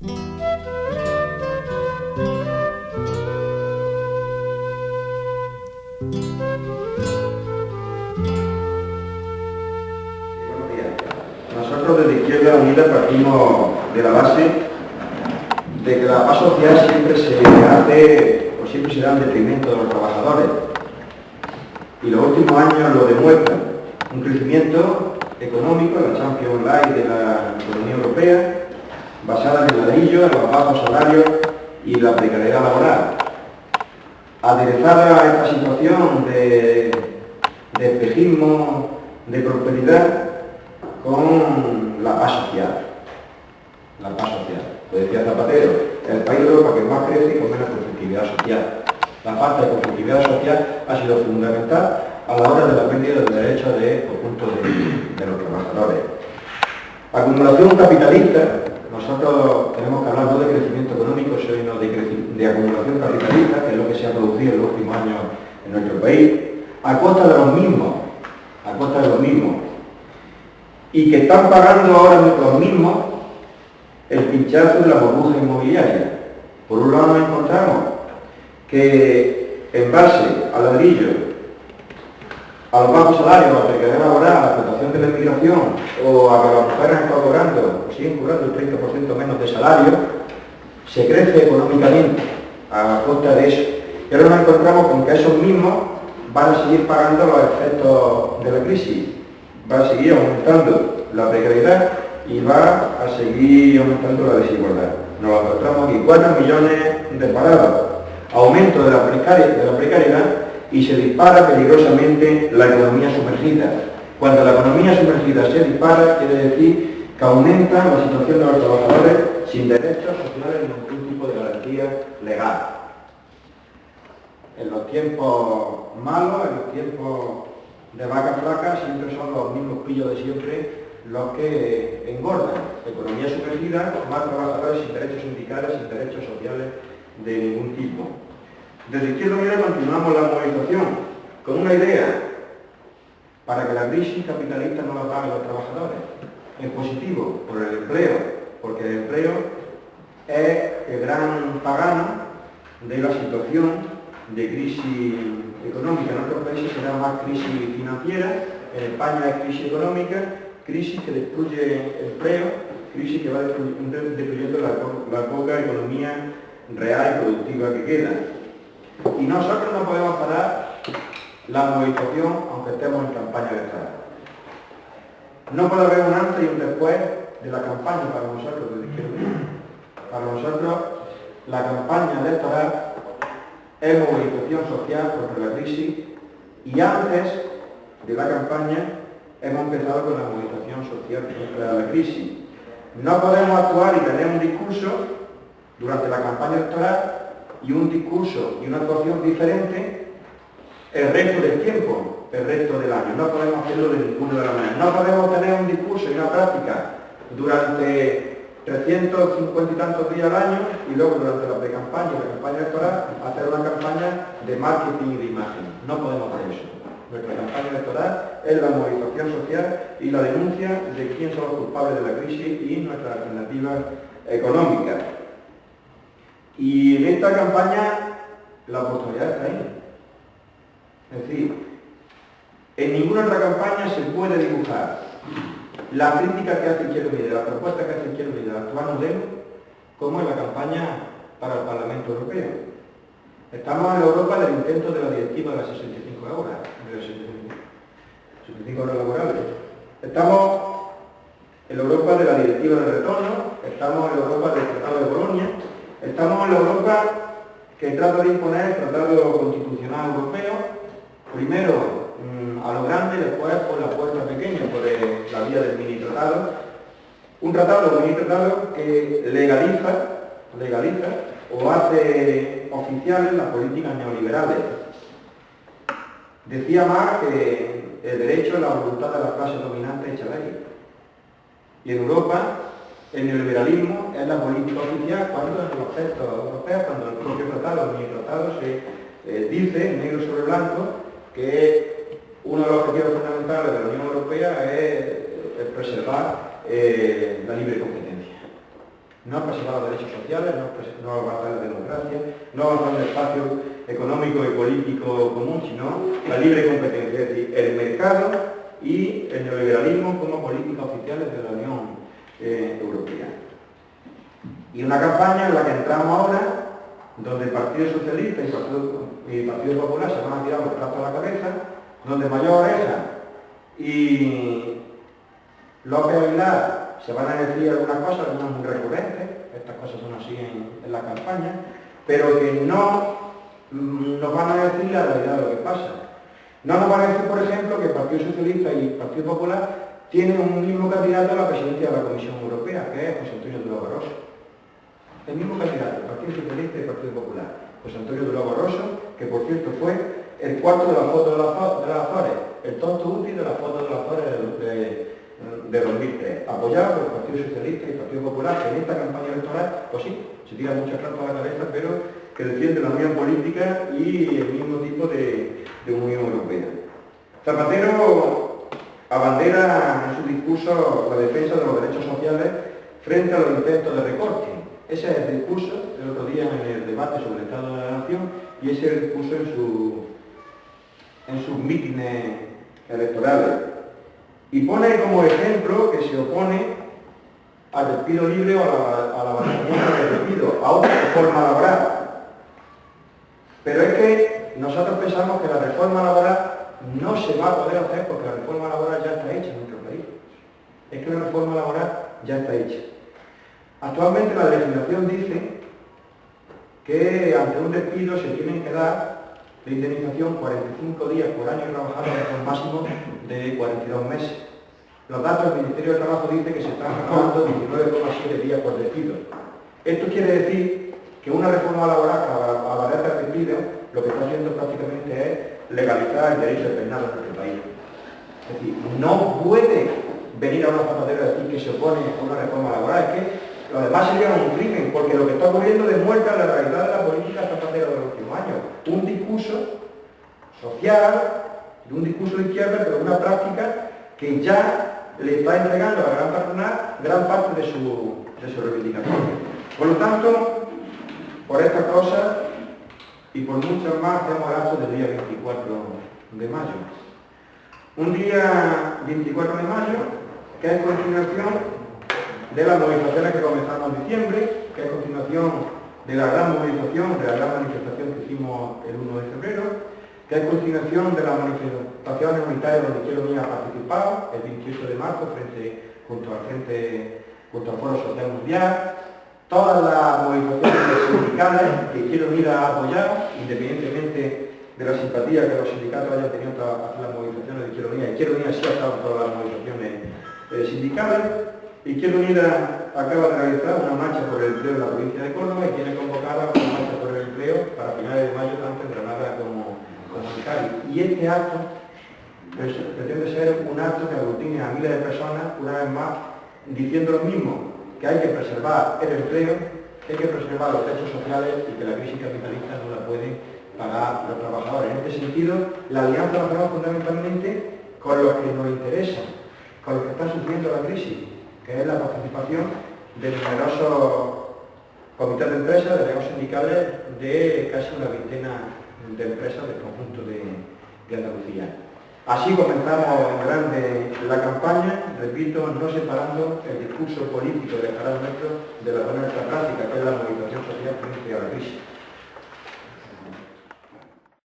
Nosotros desde Izquierda Unida partimos de la base de que la paz social siempre se hace o siempre se da en detrimento de los trabajadores. Y los últimos años lo demuestran. Un crecimiento económico, la Champions League de la economía europea, basada en el ladrillo, en los bajos salarios y la precariedad laboral. Aderezada a esta situación de espejismo, de prosperidad, con la paz social. La paz social. Lo decía Zapatero, el país de Europa que más crece y con menos conflictividad social. La falta de conflictividad social ha sido fundamental a la hora de la pérdida de derechos de conjunto de los trabajadores. Acumulación capitalista, nosotros tenemos que hablar no de crecimiento económico, sino de acumulación capitalista, que es lo que se ha producido en los últimos años en nuestro país, a costa de los mismos, y que están pagando ahora los mismos el pinchazo de la burbuja inmobiliaria. Por un lado nos encontramos que en base al ladrillo, a los bajos salarios, a la precariedad laboral, a la explotación de la inmigración o a que las mujeres están cobrando, siguen cobrando el 30% menos de salario, se crece económicamente a costa de eso. Y ahora nos encontramos con que esos mismos van a seguir pagando los efectos de la crisis, va a seguir aumentando la precariedad y va a seguir aumentando la desigualdad. Nos encontramos aquí 4 millones de parados, aumento de la precariedad y se dispara peligrosamente la economía sumergida. Cuando la economía sumergida se dispara, quiere decir que aumenta la situación de los trabajadores sin derechos sociales ni ningún tipo de garantía legal. En los tiempos malos, en los tiempos de vacas flacas, siempre son los mismos pillos de siempre los que engordan. Economía sumergida, más trabajadores sin derechos sindicales, sin derechos sociales de ningún tipo. Desde Izquierda Unida continuamos la movilización con una idea para que la crisis capitalista no la paguen los trabajadores. En positivo, por el empleo, porque el empleo es el gran pagano de la situación de crisis económica. En otros países será más crisis financiera, en España es crisis económica, crisis que destruye empleo, crisis que va destruyendo la poca economía real y productiva que queda. Y nosotros no podemos parar la movilización aunque estemos en campaña electoral. No puede haber un antes y un después de la campaña para nosotros de Izquierda Unida. Para nosotros la campaña electoral es movilización social contra la crisis y antes de la campaña hemos empezado con la movilización social contra la crisis. No podemos actuar y tener un discurso durante la campaña electoral y un discurso y una actuación diferente el resto del tiempo, el resto del año. No podemos hacerlo de ninguna de las maneras. No podemos tener un discurso y una práctica durante 350 y tantos días al año y luego durante la pre-campaña y la campaña electoral hacer una campaña de marketing y de imagen. No podemos hacer eso. Nuestra campaña electoral es la movilización social y la denuncia de quién son los culpables de la crisis y nuestras alternativas económicas. Y en esta campaña la oportunidad está ahí. Es decir, en ninguna otra campaña se puede dibujar la crítica que hace Izquierda Unida, la propuesta que hace Izquierda Unida, actuar modelo, como en la campaña para el Parlamento Europeo. Estamos en Europa del intento de la directiva de las 65 horas, de las 65 horas laborales. Estamos en Europa de la directiva de retorno, estamos en Europa del Tratado de Bolonia, estamos en la Europa que trata de imponer el Tratado Constitucional Europeo, primero a lo grande, después por la puerta pequeña, por la vía del mini-tratado. Un mini-tratado que legaliza o hace oficiales las políticas neoliberales. Decía Marx que el derecho es la voluntad de la clase dominante hecha ley. Y en Europa, el neoliberalismo es la política oficial cuando en los textos europeos, cuando en el propio tratado, el mini-tratado, se dice, negro sobre blanco, que uno de los objetivos fundamentales de la Unión Europea es preservar la libre competencia. no preservar los derechos sociales, no avanzar la democracia, no avanzar el espacio económico y político común, sino la libre competencia, es decir, el mercado y el neoliberalismo como políticas oficiales de la Unión Europea. Y una campaña en la que entramos ahora, donde el Partido Socialista y el Partido Popular se van a tirar los platos a la cabeza, donde Mayor Oreja y López Aguilar se van a decir algunas cosas, algunas muy recurrentes, estas cosas son así en la campaña, pero que no nos van a decir la realidad de lo que pasa. No nos van a decir, por ejemplo, que el Partido Socialista y el Partido Popular tienen un mismo candidato a la presidencia de la Comisión Europea, que es José Antonio Durão Barroso. El mismo candidato, el Partido Socialista y el Partido Popular, José Antonio Durão Barroso, que por cierto fue el cuarto de la foto de las Azores, el tonto útil de la foto de las Azores de 2003, apoyado por el Partido Socialista y el Partido Popular, que en esta campaña electoral, pues sí, se tira muchas trampas a la cabeza, pero que defiende la unión política y el mismo tipo de Unión Europea. Zapatero abandera en su discurso la defensa de los derechos sociales frente a los intentos de recorte. Ese es el discurso del otro día en el debate sobre el Estado de la Nación y ese es el discurso en sus mítines electorales. Y pone como ejemplo que se opone al despido libre o a la abandonamiento del despido, a otra reforma laboral. Pero es que nosotros pensamos que la reforma laboral no se va a poder hacer porque la reforma laboral ya está hecha en nuestro país. Es que la reforma laboral ya está hecha. Actualmente la legislación dice que ante un despido se tienen que dar de indemnización 45 días por año trabajado con un máximo de 42 meses. Los datos del Ministerio de Trabajo dicen que se están ganando 19,7 días por despido. Esto quiere decir que una reforma laboral que abarata el despido lo que está haciendo prácticamente es legalizar el derecho de pernada en nuestro país. Es decir, no puede venir a una zapatera a decir que se opone a una reforma laboral, es que lo demás sería un crimen, porque lo que está ocurriendo demuestra la realidad de la política zapatera de los últimos años. Un discurso social, un discurso de izquierda, pero una práctica que ya le está entregando a la gran patronal gran parte de su reivindicación. Por lo tanto, por estas cosas y por muchas más, hacemos el acto del día 24 de mayo. Un día 24 de mayo, que es continuación de las movilizaciones que comenzamos en diciembre, que es continuación de la gran movilización, de la gran manifestación que hicimos el 1 de febrero, que es continuación de las manifestaciones unitarias donde Izquierda Unida ha participado, el 28 de marzo, junto al Foro Social Mundial, todas las movilizaciones sindicales que Izquierda Unida ha apoyado, independientemente de la simpatía que los sindicatos hayan tenido hacia las movilizaciones de Izquierda Unida. Izquierda Unida sí ha estado en todas las movilizaciones sindicales. Izquierda Unida acaba de realizar una marcha por el empleo en la provincia de Córdoba y tiene convocada una marcha por el empleo para finales de mayo tanto en Granada como en Cádiz. Y este acto pretende ser un acto que aglutine a miles de personas, una vez más, diciendo lo mismo, que hay que preservar el empleo, que hay que preservar los derechos sociales y que la crisis capitalista no la pueden pagar los trabajadores. En este sentido, la alianza la hacemos fundamentalmente con los que nos interesan, con los que están sufriendo la crisis, que es la participación de numerosos comités de empresas, de delegados sindicales, de casi una veintena de empresas del conjunto de Andalucía. Así comenzamos en grande la campaña, repito, no separando el discurso político del canal nuestro de la nuestra práctica,